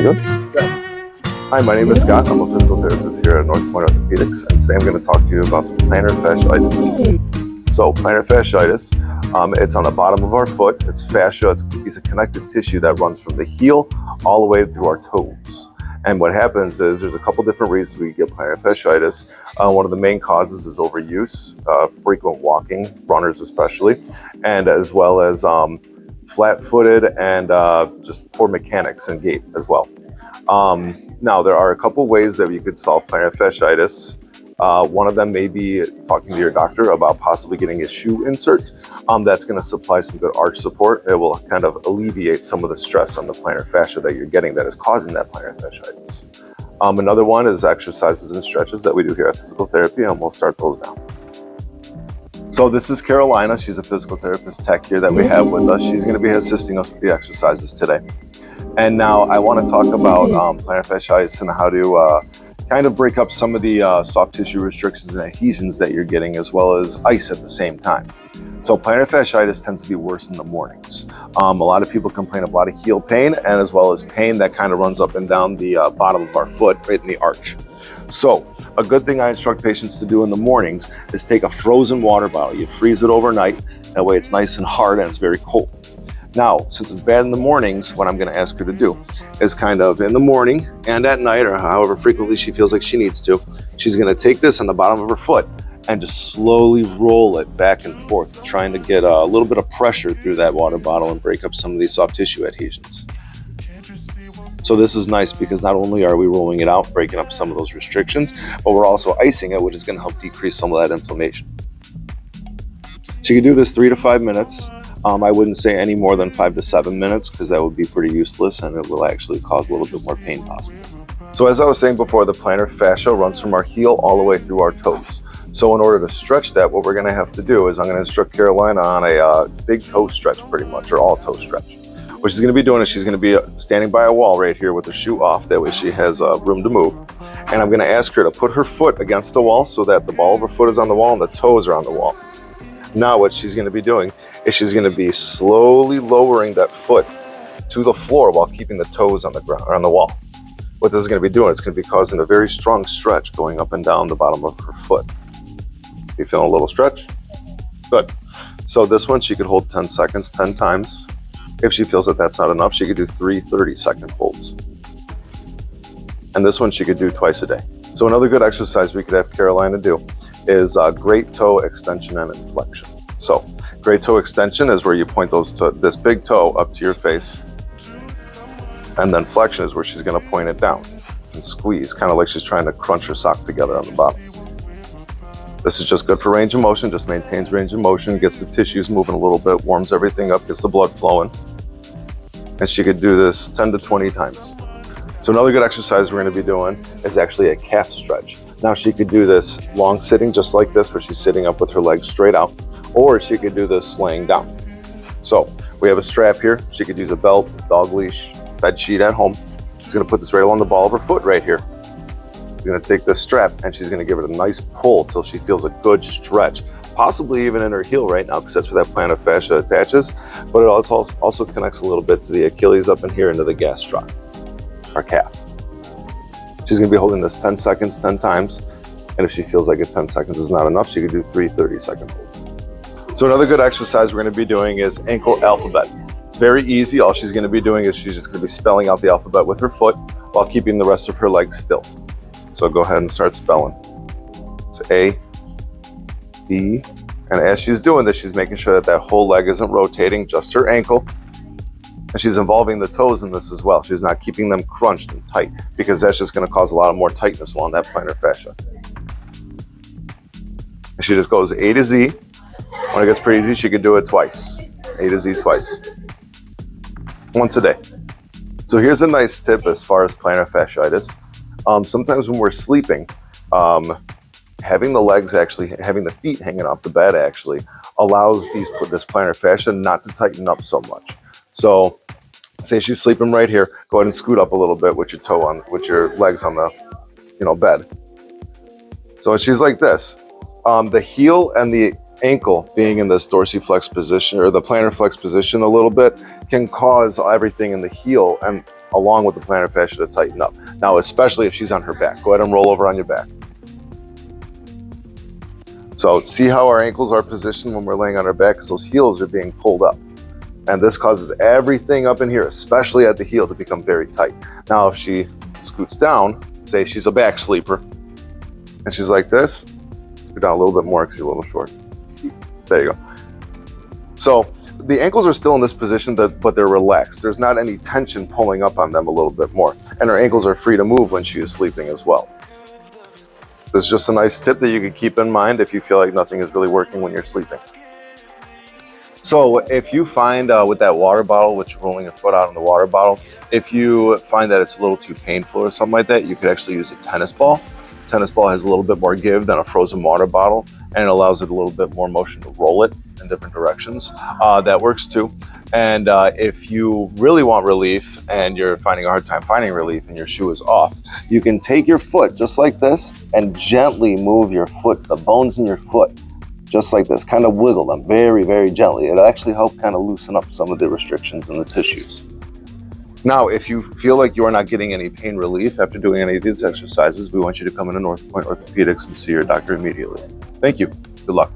Good. Hi, my name is Scott. I'm a physical therapist here at North Point Orthopedics, and today I'm going to talk to you about some plantar fasciitis. So, plantar fasciitis, it's on the bottom of our foot. It's fascia. It's a piece of connective tissue that runs from the heel all the way through our toes. And what happens is there's a couple different reasons we get plantar fasciitis. One of the main causes is overuse, frequent walking, runners especially, and as well as flat-footed and just poor mechanics and gait as well. Now, there are a couple ways that you could solve plantar fasciitis. One of them may be talking to your doctor about possibly getting a shoe insert that's going to supply some good arch support. It will kind of alleviate some of the stress on the plantar fascia that you're getting that is causing that plantar fasciitis. Another one is exercises and stretches that we do here at Physical Therapy, and we'll start those now. So this is Carolina. She's a physical therapist tech here that we have with us. She's going to be assisting us with the exercises today. And now I want to talk about plantar fasciitis and how to kind of break up some of the soft tissue restrictions and adhesions that you're getting, as well as ice at the same time. So plantar fasciitis tends to be worse in the mornings. A lot of people complain of a lot of heel pain, and as well as pain that kind of runs up and down the bottom of our foot, right in the arch. So a good thing I instruct patients to do in the mornings is take a frozen water bottle. You freeze it overnight. That way it's nice and hard and it's very cold. Now, since it's bad in the mornings, what I'm going to ask her to do is kind of in the morning and at night, or however frequently she feels like she needs to, she's going to take this on the bottom of her foot and just slowly roll it back and forth, trying to get a little bit of pressure through that water bottle and break up some of these soft tissue adhesions. So this is nice because not only are we rolling it out, breaking up some of those restrictions, but we're also icing it, which is going to help decrease some of that inflammation. So you can do this 3 to 5 minutes. I wouldn't say any more than 5 to 7 minutes because that would be pretty useless and it will actually cause a little bit more pain possible. So as I was saying before, the plantar fascia runs from our heel all the way through our toes. So in order to stretch that, what we're going to have to do is I'm going to instruct Carolina on a big toe stretch pretty much, or all toe stretch. What she's going to be doing is she's going to be standing by a wall right here with her shoe off. That way she has room to move. And I'm going to ask her to put her foot against the wall so that the ball of her foot is on the wall and the toes are on the wall. Now what she's going to be doing is she's going to be slowly lowering that foot to the floor while keeping the toes on the ground or on the wall. What this is going to be doing, it's going to be causing a very strong stretch going up and down the bottom of her foot. You feeling a little stretch? Good. So this one she could hold 10 seconds 10 times. If she feels that that's not enough, she could do 3 30-second holds. And this one she could do twice a day. So another good exercise we could have Carolina do is great toe extension and inflection. So great toe extension is where you point this big toe up to your face. And then flexion is where she's going to point it down and squeeze, kind of like she's trying to crunch her sock together on the bottom. This is just good for range of motion, just maintains range of motion, gets the tissues moving a little bit, warms everything up, gets the blood flowing. And she could do this 10 to 20 times. So another good exercise we're going to be doing is actually a calf stretch. Now she could do this long sitting just like this, where she's sitting up with her legs straight out, or she could do this laying down. So we have a strap here. She could use a belt, dog leash, bed sheet at home. She's going to put this right along the ball of her foot right here. She's going to take this strap and she's going to give it a nice pull till she feels a good stretch, possibly even in her heel right now because that's where that plantar fascia attaches, but it also connects a little bit to the Achilles up in here into the gastroc, our calf. She's going to be holding this 10 seconds 10 times, and if she feels like 10 seconds is not enough, she could do 3 30-second holds. So another good exercise we're going to be doing is ankle alphabet. It's very easy. All she's going to be doing is she's just going to be spelling out the alphabet with her foot while keeping the rest of her legs still. So go ahead and start spelling. It's A, B, and as she's doing this, she's making sure that that whole leg isn't rotating, just her ankle. And she's involving the toes in this as well. She's not keeping them crunched and tight because that's just going to cause a lot more tightness along that plantar fascia. And she just goes A to Z. When it gets pretty easy, she could do it twice. A to Z twice. Once a day. So here's a nice tip as far as plantar fasciitis. Sometimes when we're sleeping, having the feet hanging off the bed actually allows this plantar fascia not to tighten up so much. So say she's sleeping right here, go ahead and scoot up a little bit with your legs on the bed. So she's like this. The heel and the ankle being in this dorsiflex position or the plantar flex position a little bit can cause everything in the heel and along with the plantar fascia to tighten up. Now, especially if she's on her back. Go ahead and roll over on your back. So see how our ankles are positioned when we're laying on our back, because those heels are being pulled up. And this causes everything up in here, especially at the heel, to become very tight. Now, if she scoots down, say she's a back sleeper, and she's like this, scoot down a little bit more because you're a little short. There you go. So the ankles are still in this position, but they're relaxed. There's not any tension pulling up on them a little bit more. And her ankles are free to move when she is sleeping as well. This is just a nice tip that you could keep in mind if you feel like nothing is really working when you're sleeping. So if you find with that water bottle, which you're rolling your foot out in the water bottle, if you find that it's a little too painful or something like that, you could actually use a tennis ball. Tennis ball has a little bit more give than a frozen water bottle, and it allows it a little bit more motion to roll it in different directions. That works too. And if you really want relief and you're finding a hard time finding relief and your shoe is off, you can take your foot just like this and gently move your foot, the bones in your foot, just like this, kind of wiggle them very, very gently. It'll actually help kind of loosen up some of the restrictions in the tissues. Now, if you feel like you are not getting any pain relief after doing any of these exercises, we want you to come into North Point Orthopedics and see your doctor immediately. Thank you. Good luck.